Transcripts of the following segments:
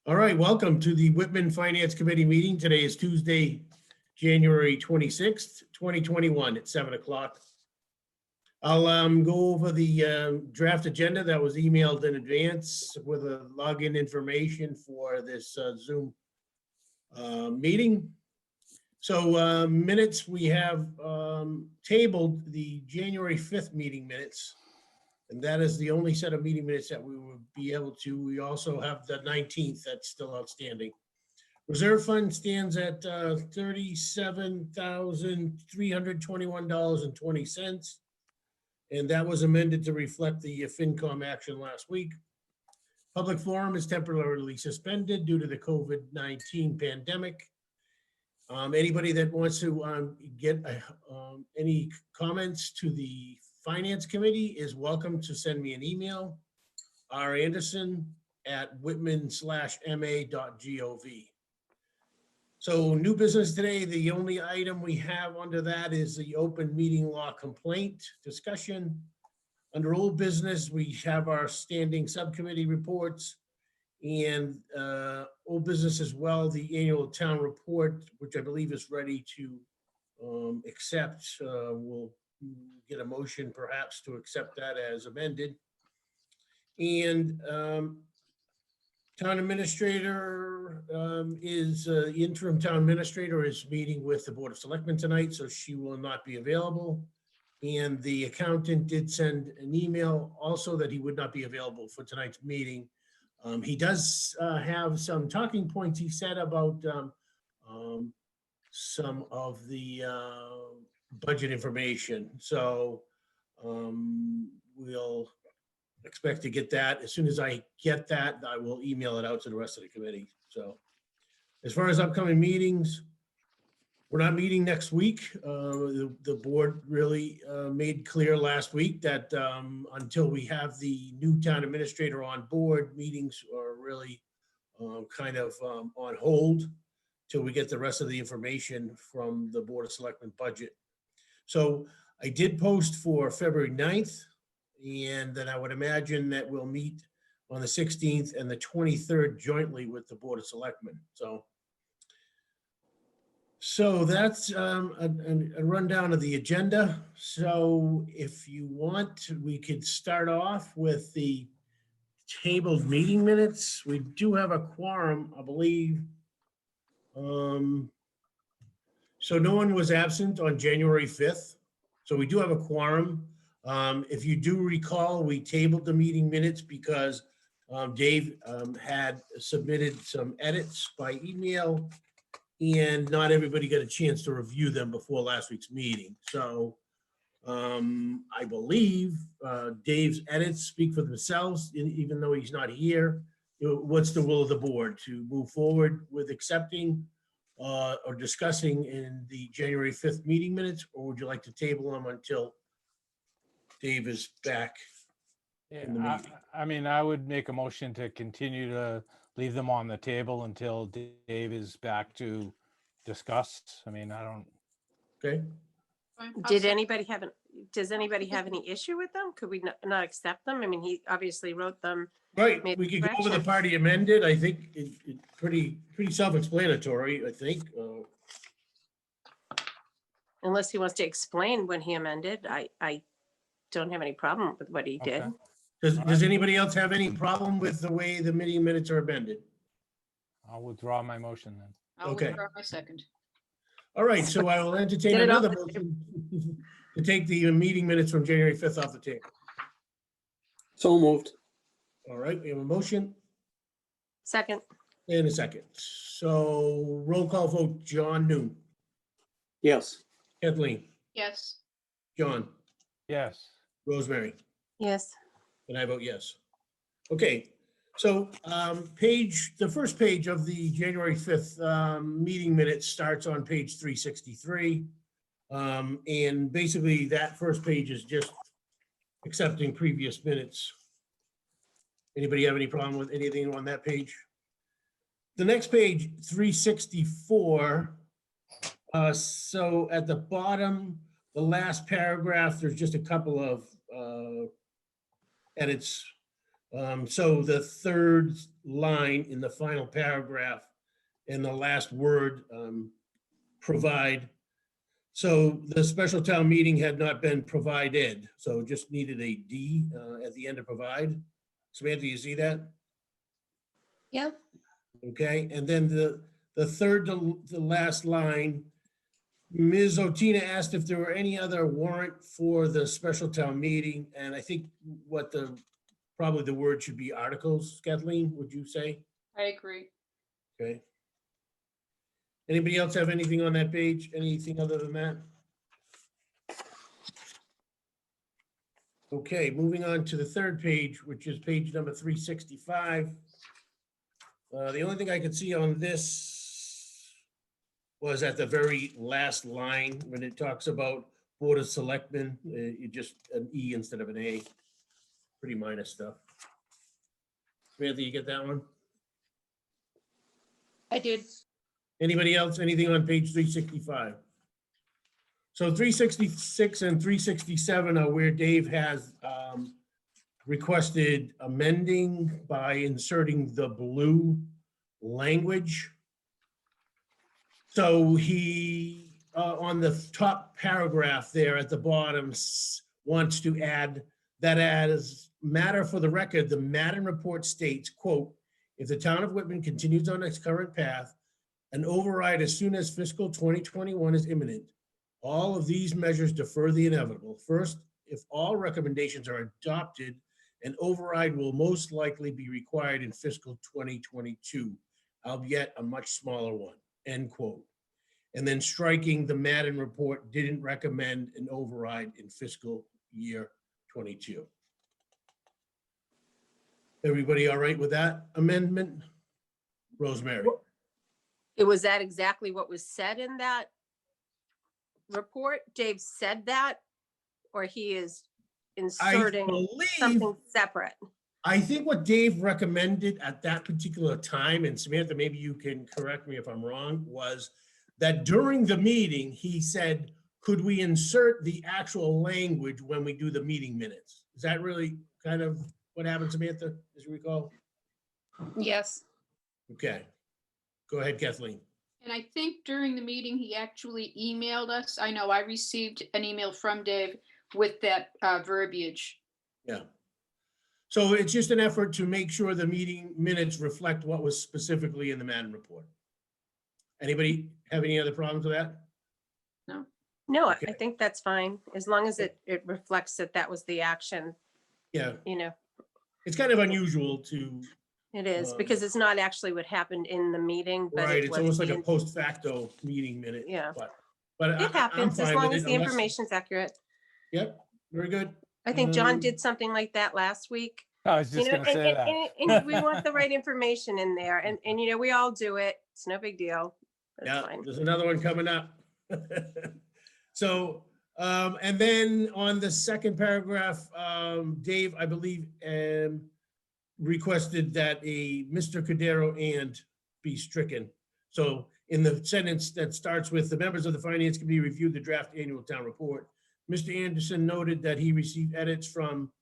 All right, welcome to the Whitman Finance Committee meeting. Today is Tuesday, January 26th, 2021 at 7 o'clock. I'll go over the draft agenda that was emailed in advance with a login information for this Zoom meeting. So minutes, we have tabled the January 5th meeting minutes. And that is the only set of meeting minutes that we will be able to. We also have the 19th that's still outstanding. Reserve fund stands at $37,321.20. And that was amended to reflect the FinCom action last week. Public forum is temporarily suspended due to the COVID-19 pandemic. Anybody that wants to get any comments to the Finance Committee is welcome to send me an email, randerson@whitman/ma.gov. So new business today, the only item we have under that is the open meeting law complaint discussion. Under old business, we have our standing subcommittee reports and old business as well, the annual town report, which I believe is ready to accept. We'll get a motion perhaps to accept that as amended. And town administrator interim town administrator is meeting with the Board of Selectmen tonight, so she will not be available. And the accountant did send an email also that he would not be available for tonight's meeting. He does have some talking points he said about some of the budget information. So we'll expect to get that. As soon as I get that, I will email it out to the rest of the committee. So as far as upcoming meetings, we're not meeting next week. The board really made clear last week that until we have the new town administrator on board, meetings are really kind of on hold till we get the rest of the information from the Board of Selectmen budget. So I did post for February 9th, and then I would imagine that we'll meet on the 16th and the 23rd jointly with the Board of Selectmen. So that's a rundown of the agenda. So if you want, we could start off with the tabled meeting minutes. We do have a quorum, I believe. So no one was absent on January 5th. So we do have a quorum. If you do recall, we tabled the meeting minutes because Dave had submitted some edits by email and not everybody got a chance to review them before last week's meeting. So I believe Dave's edits speak for themselves, even though he's not here. What's the will of the board to move forward with accepting or discussing in the January 5th meeting minutes, or would you like to table them until Dave is back in the meeting? I mean, I would make a motion to continue to leave them on the table until Dave is back to discuss. I mean, I don't. Okay. Does anybody have any issue with them? Could we not accept them? I mean, he obviously wrote them. Right, Made we could go over the corrections. party amended. I think it's pretty self-explanatory, I think. Unless he wants to explain when he amended, I don't have any problem with what he did. Okay. Does anybody else have any problem with the way the meeting minutes are amended? I'll withdraw my motion then. I'll Okay. withdraw my second. All right, so I will entertain Get it off another the motion to take the meeting minutes from January 5th off the table. So moved. All right, we have a motion Second, and a second. So roll call vote, John Noon, Yes. Kathleen, Yes, John, Yes. Rosemary, yes. and I vote yes. Okay, so the first page of the January 5th meeting minutes starts on page 363. And basically that first page is just accepting previous minutes. Anybody have any problem with anything on that page? The next page, 364. So at the bottom, the last paragraph, there's just a couple of edits So the third line in the final paragraph and the last word, provide. So the special town meeting had not been provided, so just needed a D at the end of provide. Samantha, you see that? Yeah. Okay, and then the third to the last line, Ms. Otina asked if there were any other warrant for the special town meeting, and I think what probably the word should be articles. Kathleen, would you say? I agree. Okay. Anybody else have anything on that page? Anything other than that? Okay, moving on to the third page, which is page number 365. The only thing I could see on this was at the very last line when it talks about Board of Selectmen, you just an E instead of an A. Pretty minor stuff. Samantha, you get that one? I did. Anybody else? Anything on page 365? So 366 and 367 are where Dave has requested amending by inserting the blue language. So he, on the top paragraph there at the bottom, wants to add that as matter for the record, the Madden report states, quote, if the town of Whitman continues on its current path, an override as soon as fiscal 2021 is imminent. All of these measures defer the inevitable. First, if all recommendations are adopted, an override will most likely be required in fiscal 2022, albeit a much smaller one, end quote. And then striking the Madden report didn't recommend an override in fiscal year 22. Everybody all right with that amendment? Rosemary? Was that exactly what was said in that report? Dave said that, or he is I inserting believe, something separate? I think what Dave recommended at that particular time, and Samantha, maybe you can correct me if I'm wrong, was that during the meeting, he said, could we insert the actual language when we do the meeting minutes? Is that really kind of what happened, Samantha, as you recall? Yes. Okay. Go ahead, Kathleen. And I think during the meeting, he actually emailed us. I know I received an email from Dave with that verbiage. Yeah. So it's just an effort to make sure the meeting minutes reflect what was specifically in the Madden report. Anybody have any other problems with that? No, I Okay. think that's fine, as long as it reflects that that was the action, Yeah, you know, it's kind of unusual to, it is, Um, because it's not actually what happened in the meeting, but right, it it's was almost like the a in- post facto meeting minute. Yeah. But It I'm happens, as fine long with as it the unless, information's accurate. yep, very good. I think John Um, did something like that last week. I was You just know, gonna say that. and we want the right information in there, and you know, we all do it. It's no big deal. That's Yeah, fine. there's another one coming up. So, and then on the second paragraph, Dave, I believe, requested that a Mr. Cordero and be stricken. So in the sentence that starts with the members of the Finance Committee reviewed the draft annual town report, Mr. Anderson noted that he received edits from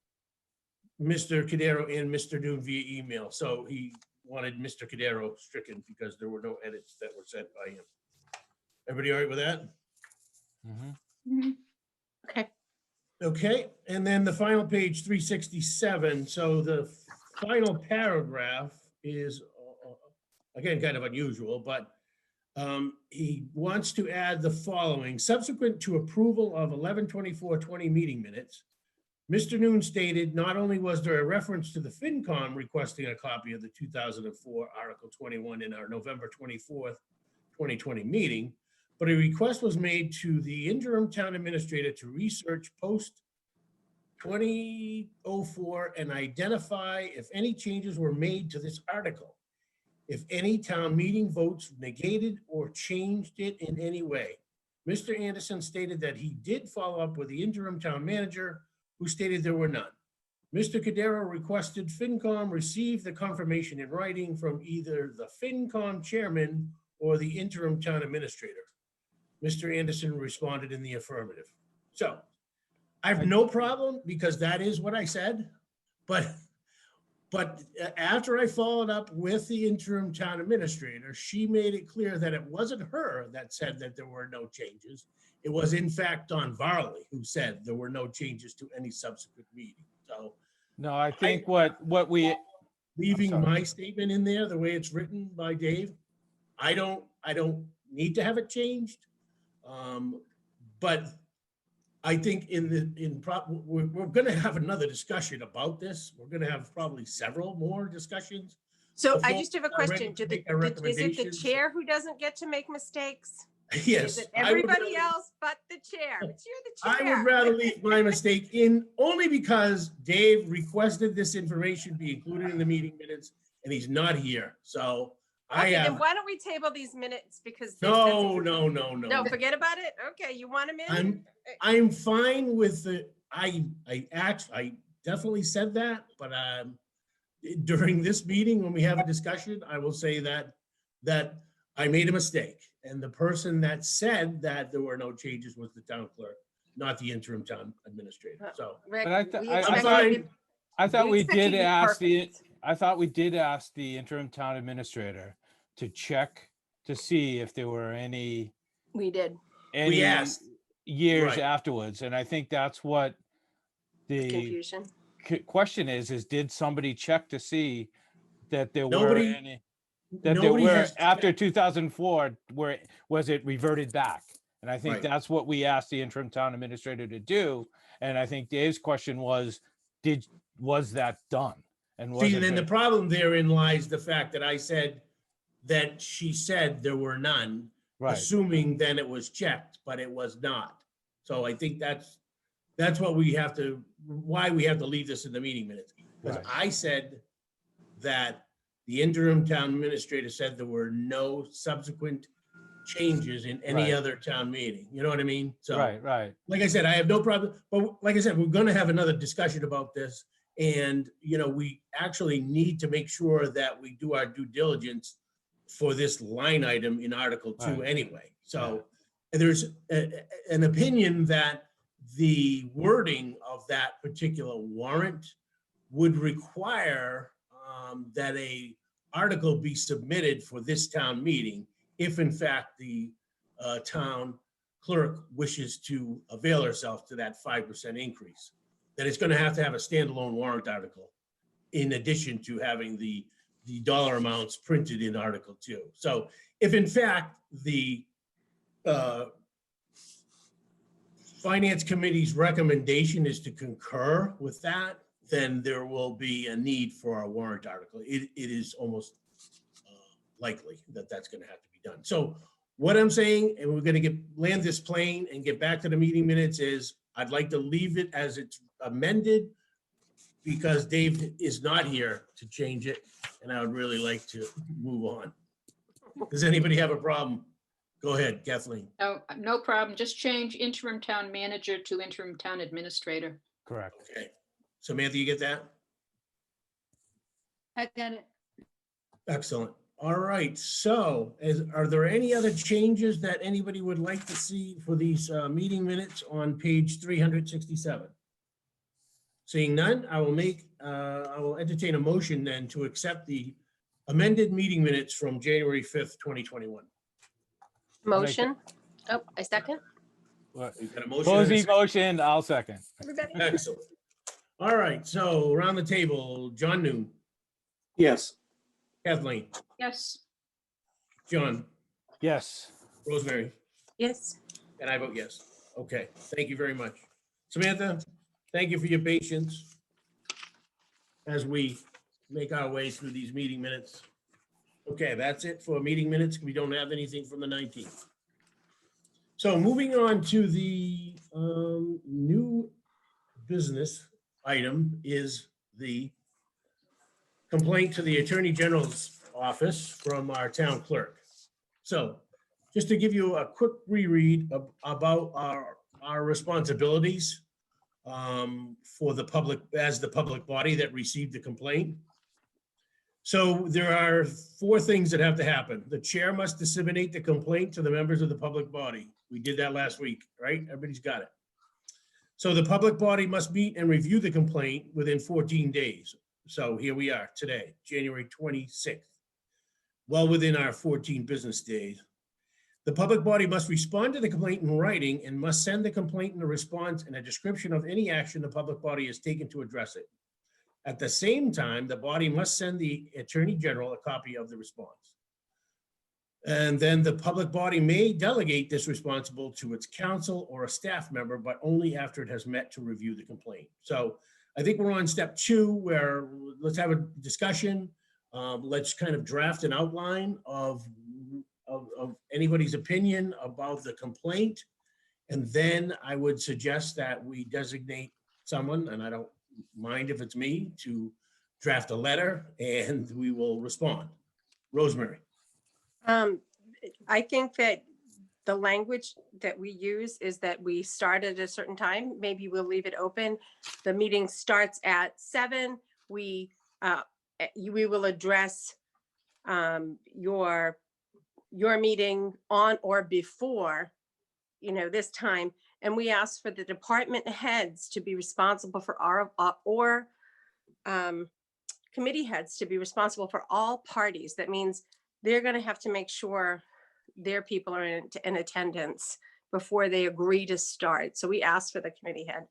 Mr. Cordero and Mr. Noon via email. So he wanted Mr. Cordero stricken because there were no edits that were sent by him. Everybody all right with that? Mhm. Mhm. Okay. Okay, and then the final page, 367. So the final paragraph is, again, kind of unusual, but he wants to add the following. Subsequent to approval of 11/24/20 meeting minutes, Mr. Noon stated not only was there a reference to the FinCom requesting a copy of the 2004 Article 21 in our November 24th, 2020 meeting, but a request was made to the interim town administrator to research post 2004 and identify if any changes were made to this article. If any town meeting votes negated or changed it in any way. Mr. Anderson stated that he did follow up with the interim town manager, who stated there were none. Mr. Cordero requested FinCom receive the confirmation in writing from either the FinCom chairman or the interim town administrator. Mr. Anderson responded in the affirmative. So I have no problem because that is what I said, but But after I followed up with the interim town administrator, she made it clear that it wasn't her that said that there were no changes. It was in fact Don Varley who said there were no changes to any subsequent meeting. So No, I think what we, leaving sorry. my statement in there, the way it's written by Dave, I don't need to have it changed. But I think we're gonna have another discussion about this. We're gonna have probably several more discussions. So I Before just have a I question. Is it the recommendations. chair who doesn't get to make mistakes? Yes. Is it I would everybody rather- else but the chair? But you're the I chair. would rather leave my mistake in only because Dave requested this information be included in the meeting minutes and he's not here. So I Okay, then have, why don't we table these minutes because they've said some- no. No, forget about it. Okay, you want them in? I'm fine with the, I definitely said that, but during this meeting, when we have a discussion, I will say that I made a mistake. And the person that said that there were no changes was the town clerk, not the interim town administrator. So Rick, But I we thought- expect I'm you to fine. be- I thought we expect you did to be ask perfect. I thought we did ask the interim town administrator to check to see if there were any We did. asked. years Right. afterwards. And I think that's what the Confusion. question is did somebody check to see that there were Nobody- any, that there nobody were has after 2004, was it reverted back? And I think Right. that's what we asked the interim town administrator to do. And I think Dave's question was that done? And was See, it then the ver- problem therein lies the fact that I said that she said there were none, right, assuming then it was checked, but it was not. So I think that's what we have to, why we have to leave this in the meeting minutes. Because Right. I said that the interim town administrator said there were no subsequent changes in any Right. other town meeting. You know what I mean? So, right. like I said, I have no problem, but like I said, we're gonna have another discussion about this. And, we actually need to make sure that we do our due diligence for this line item in Article 2 Right. anyway. So there's an opinion that the wording of that particular warrant would require that a article be submitted for this town meeting, if in fact the town clerk wishes to avail herself to that 5% increase. That it's going to have a standalone warrant article in addition to having the dollar amounts printed in Article 2. So if in fact the Finance Committee's recommendation is to concur with that, then there will be a need for a warrant article. It is almost likely that that's going to have to be done. So what I'm saying, and we're going to land this plane and get back to the meeting minutes, is I'd like to leave it as it's amended because Dave is not here to change it, and I would really like to move on. Does anybody have a problem? Go ahead, Kathleen. No problem. Just change interim town manager to interim town administrator. Correct. Okay. Samantha, you get that? I got it. Excellent. All right. So are there any other changes that anybody would like to see for these meeting minutes on page 367? Seeing none, I will entertain a motion then to accept the amended meeting minutes from January 5th, 2021. Motion. Oh, I second. What- We've got a motion. and a Posey second. motion, I'll second. Everybody. Excellent. All right. So around the table, John Noon, Yes. Kathleen, Yes. John, Yes. Rosemary, Yes. and I vote yes. Okay. Thank you very much. Samantha, thank you for your patience as we make our way through these meeting minutes. Okay, that's it for meeting minutes. We don't have anything from the 19th. So moving on to the new business item is the complaint to the Attorney General's office from our town clerk. So just to give you a quick reread about our responsibilities for the public, as the public body that received the complaint. So there are 4 things that have to happen. The chair must disseminate the complaint to the members of the public body. We did that last week, right? Everybody's got it. So the public body must meet and review the complaint within 14 days. So here we are today, January 26th. Well within our 14 business days. The public body must respond to the complaint in writing and must send the complainant a response and a description of any action the public body has taken to address it. At the same time, the body must send the Attorney General a copy of the response. And then the public body may delegate this responsible to its counsel or a staff member, but only after it has met to review the complaint. So I think we're on step 2 where let's have a discussion. Let's kind of draft an outline of anybody's opinion about the complaint. And then I would suggest that we designate someone, and I don't mind if it's me, to draft a letter and we will respond. Rosemary. I think that the language that we use is that we start at a certain time. Maybe we'll leave it open. The meeting starts at 7. We will address your meeting on or before, this time. And we ask for the department heads to be responsible for or committee heads to be responsible for all parties. That means they're going to have to make sure their people are in attendance before they agree to start. So we asked for the committee head.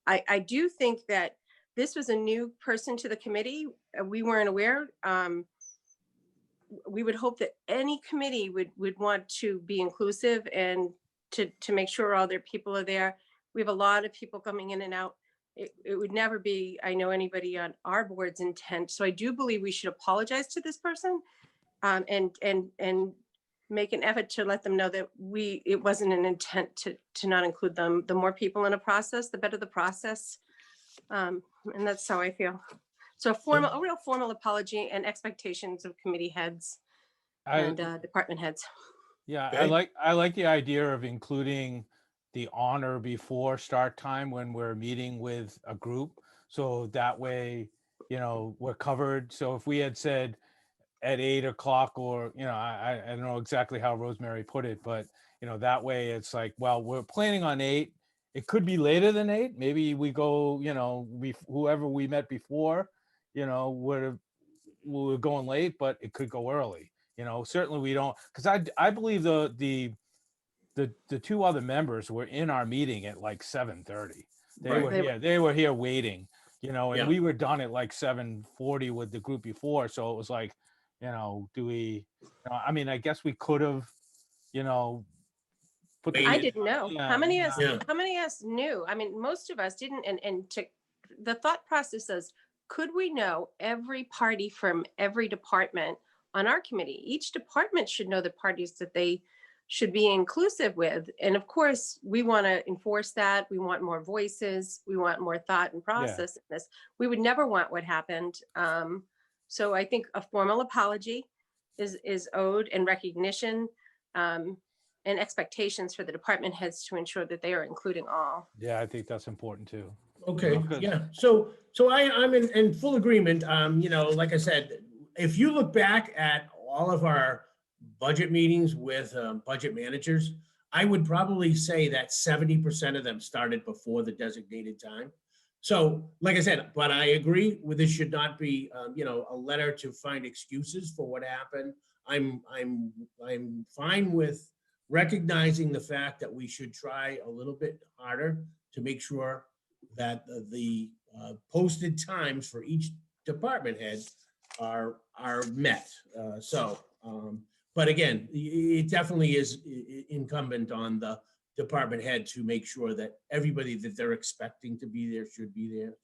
I do think that this was a new person to the committee. We weren't aware. We would hope that any committee would want to be inclusive and to make sure all their people are there. We have a lot of people coming in and out. It would never be, I know, anybody on our board's intent. So I do believe we should apologize to this person and make an effort to let them know that it wasn't an intent to not include them. The more people in a process, the better the process. And that's how I feel. So a real formal apology and expectations of committee heads and department heads. Yeah, Okay. I like the idea of including the honor before start time when we're meeting with a group. So that way, we're covered. So if we had said at 8 o'clock or, I don't know exactly how Rosemary put it, but, that way it's like, well, we're planning on 8. It could be later than 8. Maybe we go, whoever we met before, we're going late, but it could go early. Certainly we don't, because I believe the 2 other members were in our meeting at like 7:30. They were here waiting, and Yeah. we were done at like 7:40 with the group before. So it was like, do we, I guess we could have, put I didn't know. Yeah, How many of yeah. us knew? Most of us didn't. And the thought process is, could we know every party from every department on our committee? Each department should know the parties that they should be inclusive with. And of course, we want to enforce that. We want more voices. We want more thought and process in this. We would never want what happened. So I think a formal apology is owed, and recognition and expectations for the department heads to ensure that they are including all. Yeah, I think that's important too. Okay, Okay. yeah. So I'm in full agreement. Like I said, if you look back at all of our budget meetings with budget managers, I would probably say that 70% of them started before the designated time. So, like I said, but I agree with this should not be, a letter to find excuses for what happened. I'm fine with recognizing the fact that we should try a little bit harder to make sure that the posted times for each department head are met. But again, it definitely is incumbent on the department head to make sure that everybody that they're expecting to be there should be there.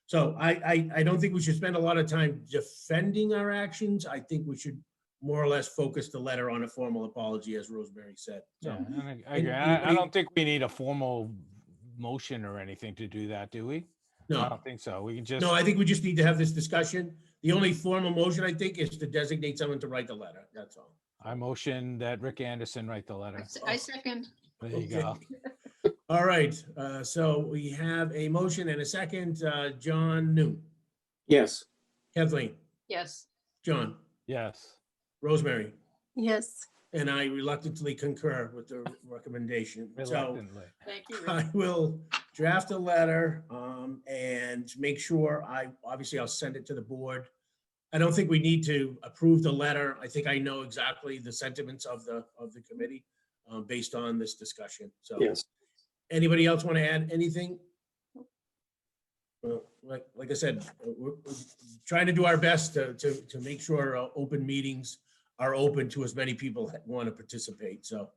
So I don't think we should spend a lot of time defending our actions. I think we should more or less focus the letter on a formal apology, as Rosemary said. So, Yeah, and I agree. I don't think we need a formal motion or anything to do that, do we? I no, don't think so. We can just, no, I think we just need to have this discussion. The only formal motion, I think, is to designate someone to write the letter. That's all. I motion that Rick Anderson write the letter. I second. There you go. All right, so we have a motion and a second. John Noon, Yes. Kathleen, Yes. John, Yes. Rosemary, Yes. and I reluctantly concur with the recommendation. So Reluctantly. Thank you. Rick. I will draft a letter, and make sure obviously I'll send it to the board. I don't think we need to approve the letter. I think I know exactly the sentiments of the committee, based on this discussion. So. Yes. Anybody else want to add anything? Well, like I said, we're trying to do our best to make sure open meetings are open to as many people that want to participate. So,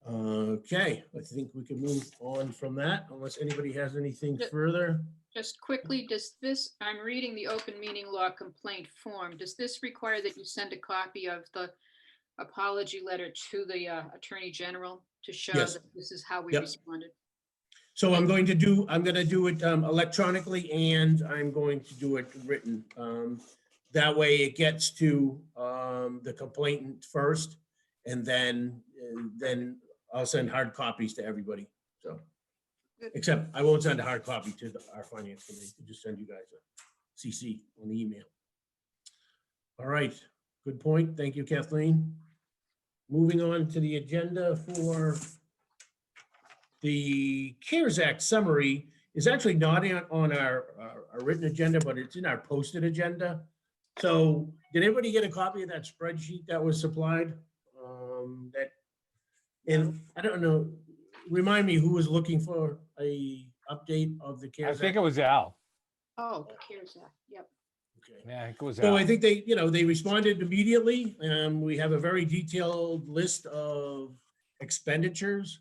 okay, I think we can move on from that unless anybody has anything further. Just quickly, does this, I'm reading the open meeting law complaint form. Does this require that you send a copy of the apology letter to the Attorney General to show Yes. that this is how we Yep. responded? So I'm going to do it electronically, and I'm going to do it written. That way it gets to the complainant first, and then I'll send hard copies to everybody. So, Good. except I won't send a hard copy to our finance committee. I'll just send you guys a CC on the email. All right, good point. Thank you, Kathleen. Moving on to the agenda for the CARES Act summary is actually not on our written agenda, but it's in our posted agenda. So did everybody get a copy of that spreadsheet that was supplied? And I don't know, remind me who was looking for a update of the I CARES think Act? it was Al. Oh, CARES Act, yep. Okay. Yeah, I think it was So Al. I think they responded immediately. We have a very detailed list of expenditures.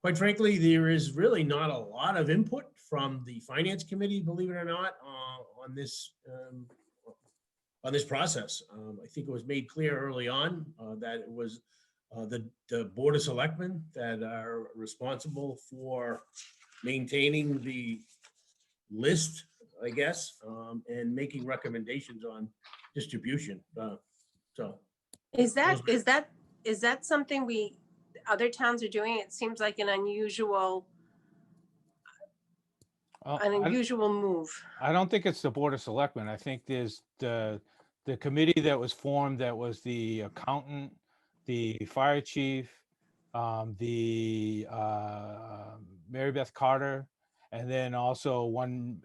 Quite frankly, there is really not a lot of input from the finance committee, believe it or not, on this process. I think it was made clear early on that it was the Board of Selectmen that are responsible for maintaining the list, I guess, and making recommendations on distribution. So. Is that something other towns are doing? It seems like an unusual Oh, move. I don't think it's the Board of Selectmen. I think there's the committee that was formed that was the accountant, the fire chief, the Mary Beth Carter, and then also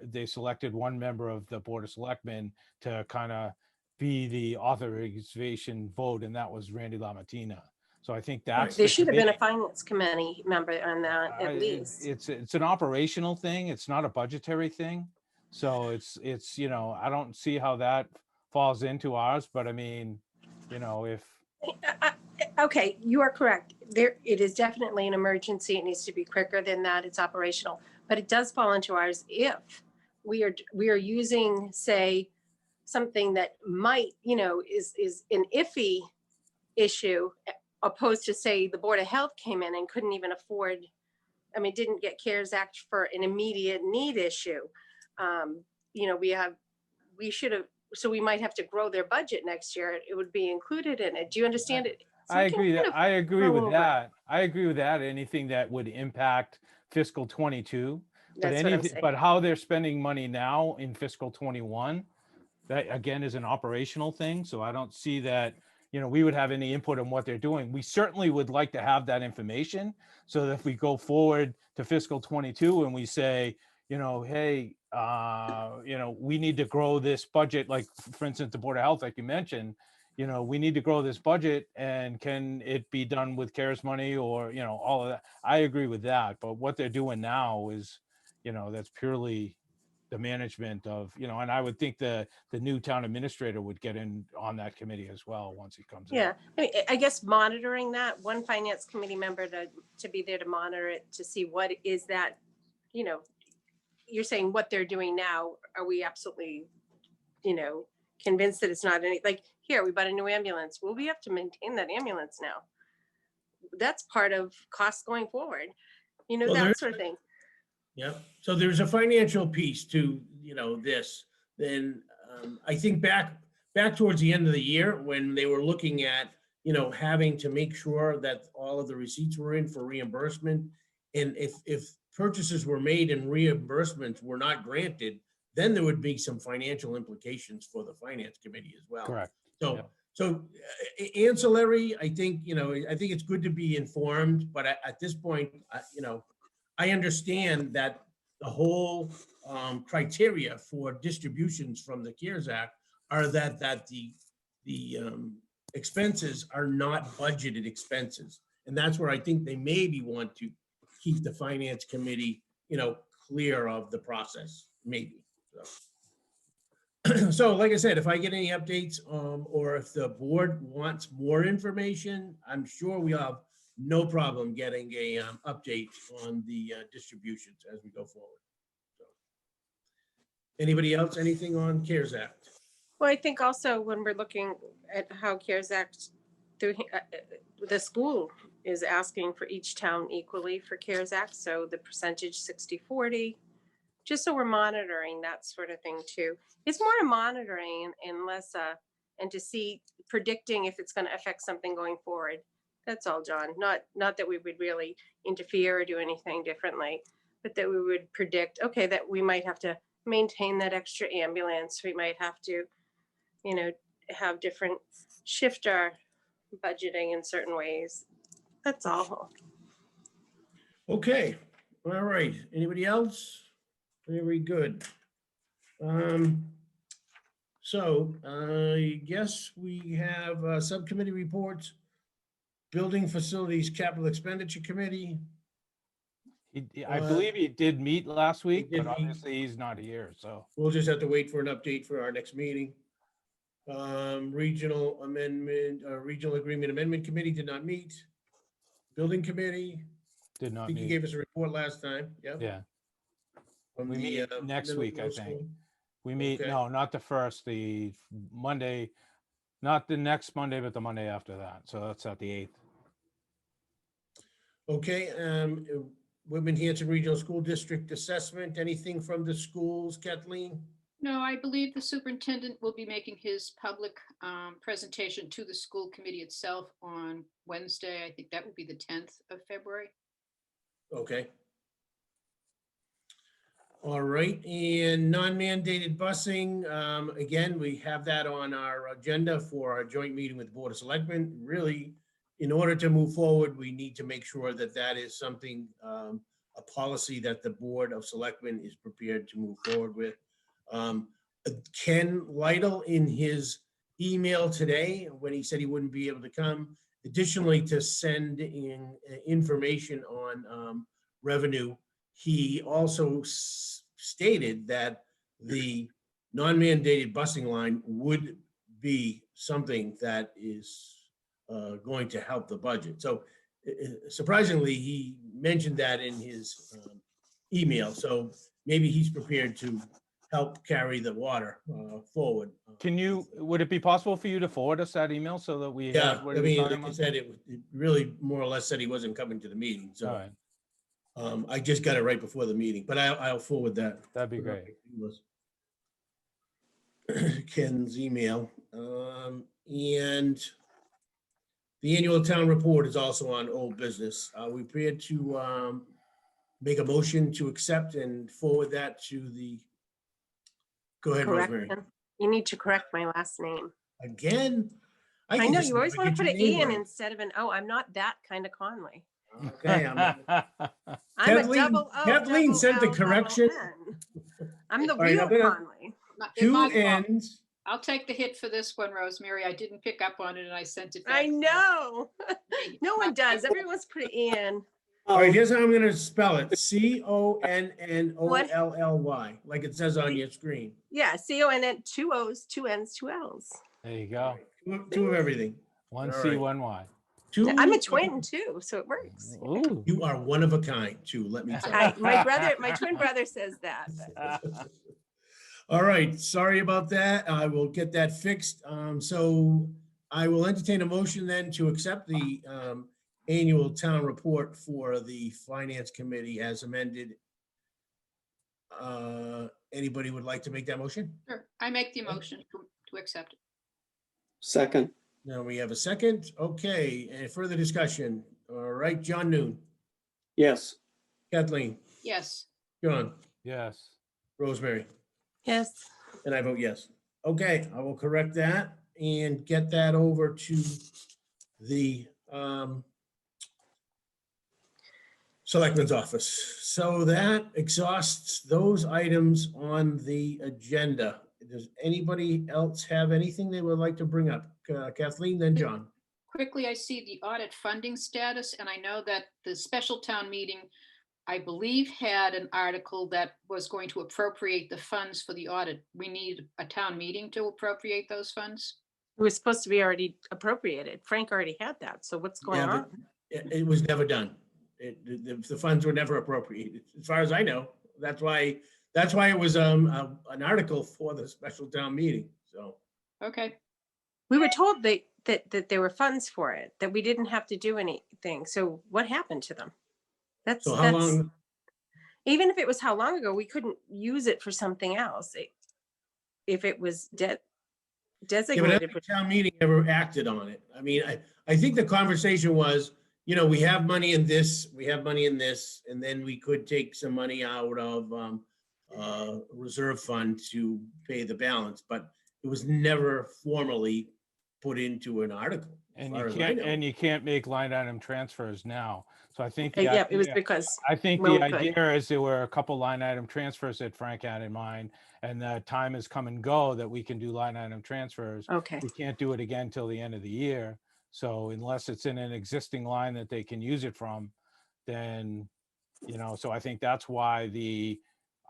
they selected one member of the Board of Selectmen to kind of be the authorization vote, and that was Randy LaMattina. So I think that's There the should have been a committee. finance committee member on that at least. It's an operational thing. It's not a budgetary thing. So it's I don't see how that falls into ours, but I mean, if Okay, you are correct. It is definitely an emergency. It needs to be quicker than that. It's operational, but it does fall into ours if we are using, say, something that might, is an iffy issue, opposed to, say, the Board of Health came in and couldn't even afford, didn't get CARES Act for an immediate need issue. We might have to grow their budget next year. It would be included in it. Do you understand it? So I we can agree kind that of I agree roll with over. that. I agree with that. Anything that would impact fiscal 22, but That's what I'm saying. but how they're spending money now in fiscal 21, that again is an operational thing. So I don't see that, we would have any input on what they're doing. We certainly would like to have that information so that if we go forward to fiscal 22 and we say, hey, we need to grow this budget, like for instance, the Board of Health, like you mentioned, we need to grow this budget, and can it be done with CARES money or, all of that. I agree with that. But what they're doing now is, that's purely the management of, and I would think the new town administrator would get in on that committee as well once he comes in. Yeah, I guess monitoring that, one finance committee member to be there to monitor it, to see what is that, you're saying what they're doing now. Are we absolutely, convinced that it's not like, here, we bought a new ambulance. Well, we have to maintain that ambulance now. That's part of costs going forward, Well, that sort of thing. Yeah, so there's a financial piece to, this. Then I think back towards the end of the year when they were looking at, having to make sure that all of the receipts were in for reimbursement. And if purchases were made and reimbursements were not granted, then there would be some financial implications for the finance committee as well. Correct. So ancillary, I think, I think it's good to be informed, but at this point, I understand that the whole criteria for distributions from the CARES Act are that the expenses are not budgeted expenses. And that's where I think they maybe want to keep the finance committee, clear of the process, maybe. So like I said, if I get any updates, or if the board wants more information, I'm sure we'll have no problem getting a update on the distributions as we go forward. So, anybody else, anything on CARES Act? Well, I think also when we're looking at how CARES Act, the school is asking for each town equally for CARES Act, so the percentage 60-40, just so we're monitoring that sort of thing too. It's more a monitoring and less and to see, predicting if it's going to affect something going forward. That's all, John. Not that we would really interfere or do anything differently, but that we would predict, okay, that we might have to maintain that extra ambulance. We might have to, have different shift our budgeting in certain ways. That's all. Okay, all right. Anybody else? Very good. So I guess we have subcommittee reports. Building Facilities Capital Expenditure Committee. I believe he did meet last week, did but meet. obviously he's not here, so. We'll just have to wait for an update for our next meeting. Regional Agreement Amendment Committee did not meet. Building Committee, Did I not think you meet. gave us a report last time, yeah. Yeah, From we the, meet next middle week, I think. school. we meet, Okay. no, not the first, the Monday, not the next Monday, but the Monday after that. So that's at the 8th. Okay, Whitman Hanson Regional School District Assessment, anything from the schools, Kathleen? No, I believe the superintendent will be making his public presentation to the school committee itself on Wednesday. I think that would be the 10th of February. Okay. All right, and non-mandated busing, again, we have that on our agenda for our joint meeting with the Board of Selectmen. Really, in order to move forward, we need to make sure that that is something, a policy that the Board of Selectmen is prepared to move forward with. Ken Lytle, in his email today, when he said he wouldn't be able to come, additionally to send in information on revenue, he also stated that the non-mandated busing line would be something that is going to help the budget. So surprisingly, he mentioned that in his email. So maybe he's prepared to help carry the water forward. Would it be possible for you to forward us that email so that we Yeah, have what I he was mean, talking like I about? said, it really more or less said he wasn't coming to the meeting. All So right, I just got it right before the meeting, but I'll forward that. that'd be great. Ken's email. And the annual town report is also on old business. We prepared to make a motion to accept and forward that to the, go ahead, Rosemary. Correction. You need to correct my last name. Again? I can know just you always never want to get put your an name E in right. instead of an O. I'm not that kind of Conley. Okay, I'm I'm Kathleen- a double O. Kathleen double sent the L, double correction. N. I'm the All right, I'm real gonna- Conley. It's two my fault. ends. I'll take the hit for this one, Rosemary. I didn't pick up on it and I sent it back. I know. Me. No one does. Everyone's putting in. All right, Oh, here's how I'm gonna spell it. CONNOLLY, like it says on your screen. Yeah, CONN, 2 O's, 2 N's, 2 L's. There you go. Two of everything. One All C, right. one Y. Two. I'm a twin too, so it works. Ooh. You are one of a kind too, let me tell you. My twin brother says that. but- All right, sorry about that. I will get that fixed. So I will entertain a motion then to accept the annual town report for the Finance Committee as amended. Anybody would like to make that motion? Sure. I make the motion to accept it. second, Now we have a second. Okay, and further discussion. All right, John Noon, yes, Kathleen, Yes. John, Yes. Rosemary, Yes. and I vote yes. Okay, I will correct that and get that over to the Selectman's office. So that exhausts those items on the agenda. Does anybody else have anything they would like to bring up? Kathleen, then John. Quickly, I see the audit funding status, and I know that the special town meeting, I believe, had an article that was going to appropriate the funds for the audit. We need a town meeting to appropriate those funds. It was supposed to be already appropriated. Frank already had that. So what's going Yeah, but on? it was never done. The funds were never appropriated, as far as I know. That's why it was an article for the special town meeting, so. Okay, We were told that there were funds for it, that we didn't have to do anything. So what happened to them? So how long, Even if it was how long ago, we couldn't use it for something else. If it was yeah, but designated. every town meeting ever acted on it. I mean, I think the conversation was, we have money in this, we have money in this, and then we could take some money out of reserve fund to pay the balance, but it was never formally put into an article. as And far you as I can't, know. and you can't make line item transfers now. So I think. Yeah, it was idea- because, I think well, the we could. idea is there were a couple line item transfers that Frank had in mind, and the time has come and go that we can do line item transfers. okay. We can't do it again till the end of the year. So unless it's in an existing line that they can use it from, then, so I think that's why the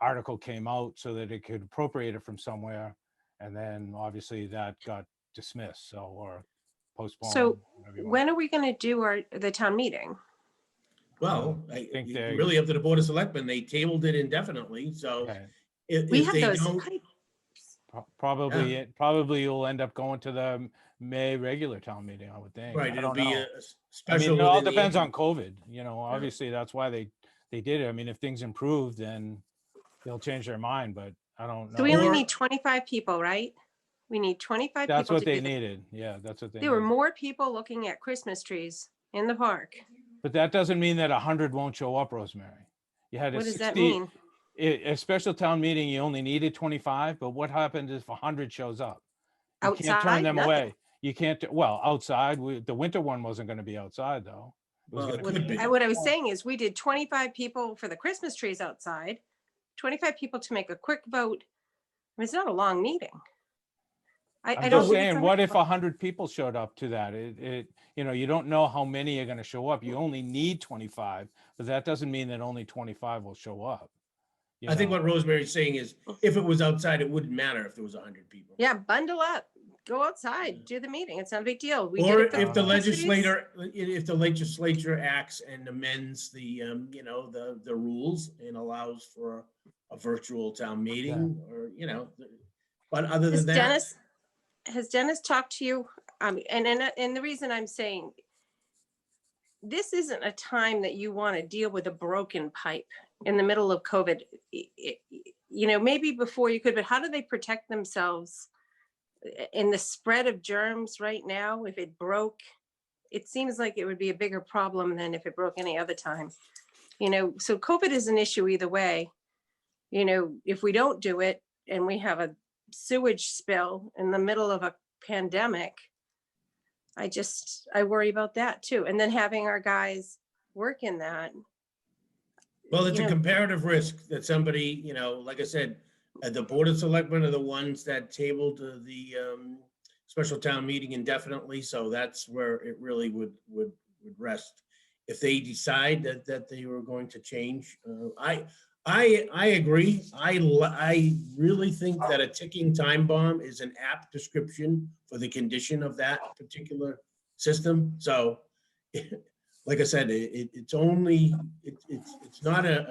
article came out, so that it could appropriate it from somewhere. And then obviously that got dismissed, or postponed. So whatever you want. when are we going to do the town meeting? Well, think it's they- really up to the Board of Selectmen. They tabled it indefinitely, so Okay. We if have they those don't, pipes. Probably you'll end up going to the May regular town meeting, I would think. right, I it'll don't be know. a I mean, special. it all within the depends on annual- COVID, obviously that's why they did it. I mean, if things improve, then they'll change their mind, but I don't know. So we only Or- need 25 people, right? We need 25 people. That's what to they do this. needed. Yeah, that's what they There were needed. more people looking at Christmas trees in the park. But that doesn't mean that 100 won't show up, Rosemary. You had a What does that 60 mean? A special town meeting, you only needed 25, but what happens if 100 shows up? You can't turn Outside? them Nothing. away. You can't, well, outside, the winter one wasn't going to be outside though. It was Well, gonna it could be. What I was saying is we did 25 people for the Christmas trees outside, 25 people to make a quick vote. I mean, it's not a long meeting. I I'm don't just think it's saying, a what if marathon. 100 people showed up to that? You don't know how many are going to show up. You only need 25, but that doesn't mean that only 25 will show up. I think what Rosemary's saying is, if it was outside, it wouldn't matter if there was 100 people. Yeah, bundle up, go outside, do the meeting. It's not a big deal. We did Or it for if the Christmas trees. legislature acts and amends the rules and allows for a virtual town meeting, or, but other than that. Has Dennis talked to you? And the reason I'm saying this isn't a time that you want to deal with a broken pipe in the middle of COVID. Maybe before you could, but how do they protect themselves in the spread of germs right now? If it broke, it seems like it would be a bigger problem than if it broke any other time. So COVID is an issue either way. If we don't do it and we have a sewage spill in the middle of a pandemic, I worry about that too. And then having our guys work in that. Well, it's you a know- comparative risk that somebody, like I said, the Board of Selectmen are the ones that tabled the special town meeting indefinitely, so that's where it really would rest. If they decide that they were going to change, I agree. I really think that a ticking time bomb is an apt description for the condition of that particular system. So, like I said, it's not an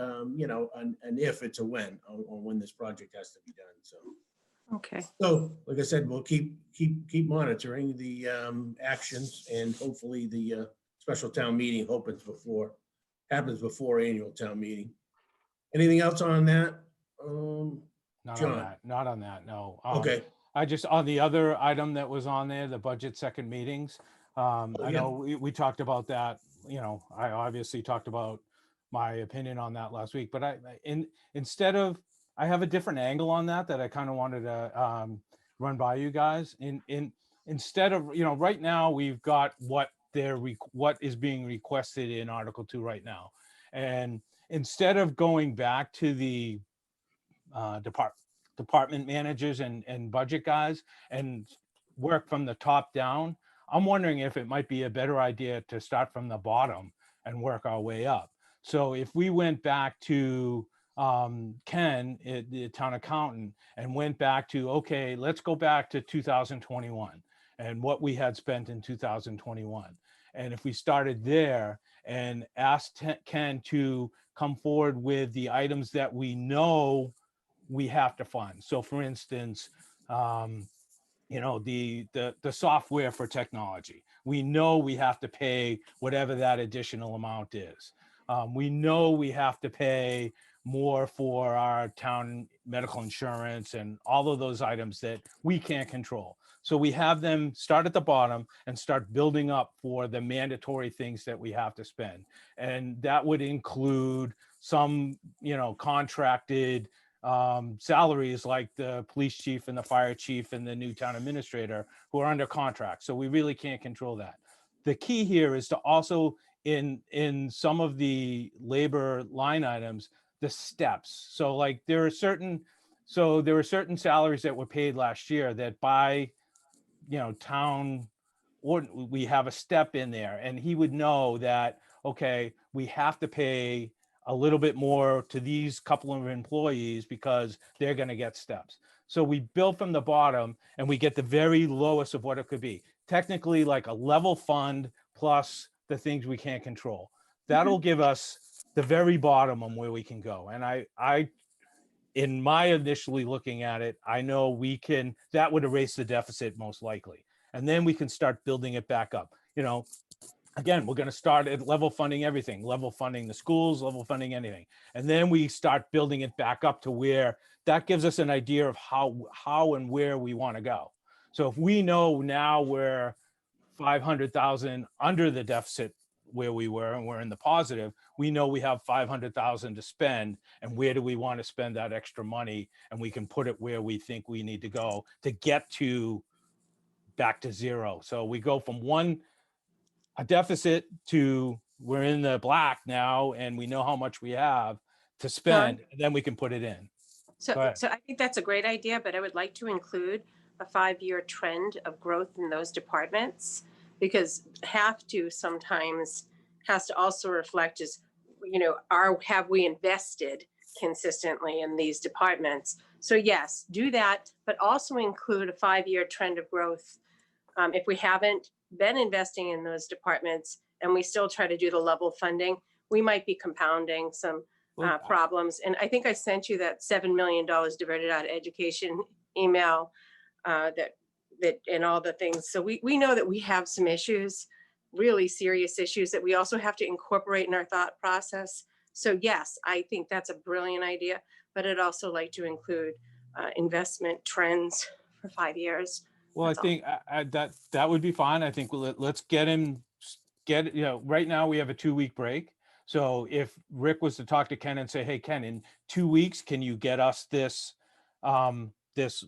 if, it's a when on when this project has to be done. Okay. So, like I said, we'll keep monitoring the actions, and hopefully the special town meeting happens before annual town meeting. Anything else on that? Not John. on that, not on that, no. Okay, I just, on the other item that was on there, the budget second meetings. I yeah. know we talked about that, I obviously talked about my opinion on that last week, but I have a different angle on that I kind of wanted to run by you guys. Instead of, right now we've got what is being requested in Article 2 right now. And instead of going back to the department managers and budget guys and work from the top down, I'm wondering if it might be a better idea to start from the bottom and work our way up. So if we went back to Ken, the town accountant, and went back to, okay, let's go back to 2021 and what we had spent in 2021. And if we started there and asked Ken to come forward with the items that we know we have to fund. So for instance, you know, the software for technology. We know we have to pay whatever that additional amount is. We know we have to pay more for our town medical insurance and all of those items that we can't control. So we have them start at the bottom and start building up for the mandatory things that we have to spend. And that would include some, you know, contracted salaries like the police chief and the fire chief and the new town administrator who are under contract. So we really can't control that. The key here is to also in some of the labor line items, the steps. So like there were certain salaries that were paid last year that by, you know, town, or we have a step in there, and he would know that, okay, we have to pay a little bit more to these couple of employees because they're going to get steps. So we build from the bottom and we get the very lowest of what it could be. Technically like a level fund plus the things we can't control. That'll give us the very bottom on where we can go. And I in my initially looking at it, I know we can, that would erase the deficit most likely. And then we can start building it back up. You know, again, we're going to start at level funding everything, level funding the schools, level funding anything. And then we start building it back up to where that gives us an idea of how and where we want to go. So if we know now we're 500,000 under the deficit where we were and we're in the positive, we know we have 500,000 to spend, and where do we want to spend that extra money, and we can put it where we think we need to go to get to back to zero. So we go from a deficit to we're in the black now and we know how much we have to spend, and then we can put it in. Go So, ahead. so I think that's a great idea, but I would like to include a 5-year trend of growth in those departments, because sometimes has to also reflect is, you know, have we invested consistently in these departments? So yes, do that, but also include a 5-year trend of growth. If we haven't been investing in those departments and we still try to do the level funding, we might be compounding some problems. And I think I sent you that $7 million diverted out of education email that and all the things. So we know that we have some issues, really serious issues that we also have to incorporate in our thought process. So yes, I think that's a brilliant idea, but I'd also like to include investment trends for 5 years. Well, That's I think that would be fine. I think let's get him, you know, right now we have a 2-week break. So if Rick was to talk to Ken and say, hey, Ken, in 2 weeks, can you get us this, this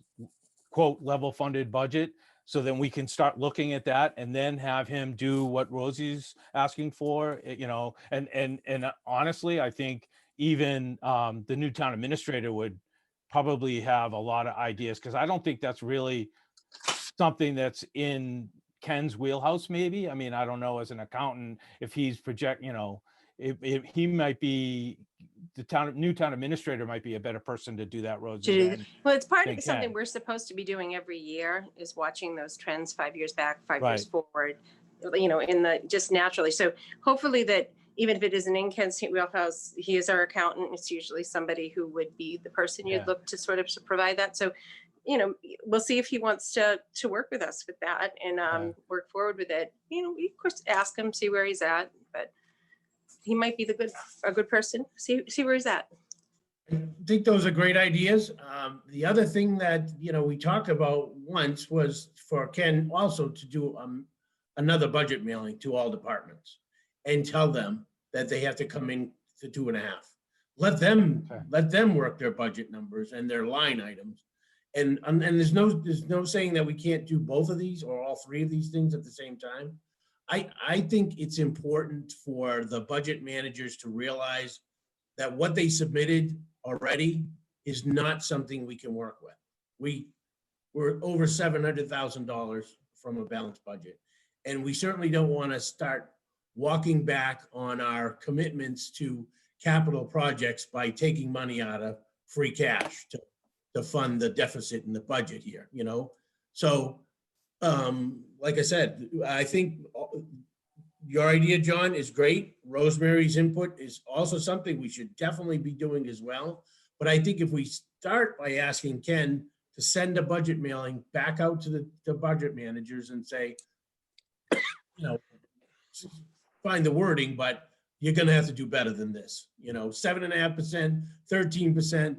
quote level funded budget? So then we can start looking at that and then have him do what Rosie's asking for, you know, and honestly, I think even the new town administrator would probably have a lot of ideas, because I don't think that's really something that's in Ken's wheelhouse, maybe. I mean, I don't know as an accountant if he's you know, if he might be, the new town administrator might be a better person to do that, Rosie. Well, it's part than of something Ken. we're supposed to be doing every year, is watching those trends 5 years back, 5 Right. years forward, you know, just naturally. So hopefully that even if it isn't in Ken's wheelhouse, he is our accountant. It's usually somebody who would be the person you'd Yeah. look to sort of provide that. So, you know, we'll see if he wants to work with us with that and work forward with it. You know, we of course ask him, see where he's at, but he might be a good person. See where he's at. I think those are great ideas. The other thing that, you know, we talked about once was for Ken also to do another budget mailing to all departments and tell them that they have to come in to 2.5. Let them work their budget numbers and their line items. And there's no saying that we can't do both of these or all three of these things at the same time. I think it's important for the budget managers to realize that what they submitted already is not something we can work with. We're over $700,000 from a balanced budget. And we certainly don't want to start walking back on our commitments to capital projects by taking money out of free cash to fund the deficit in the budget here, you know? So, like I said, I think your idea, John, is great. Rosemary's input is also something we should definitely be doing as well. But I think if we start by asking Ken to send a budget mailing back out to the budget managers and say, you know, find the wording, but you're gonna have to do better than this. You know, 7.5%, 13%.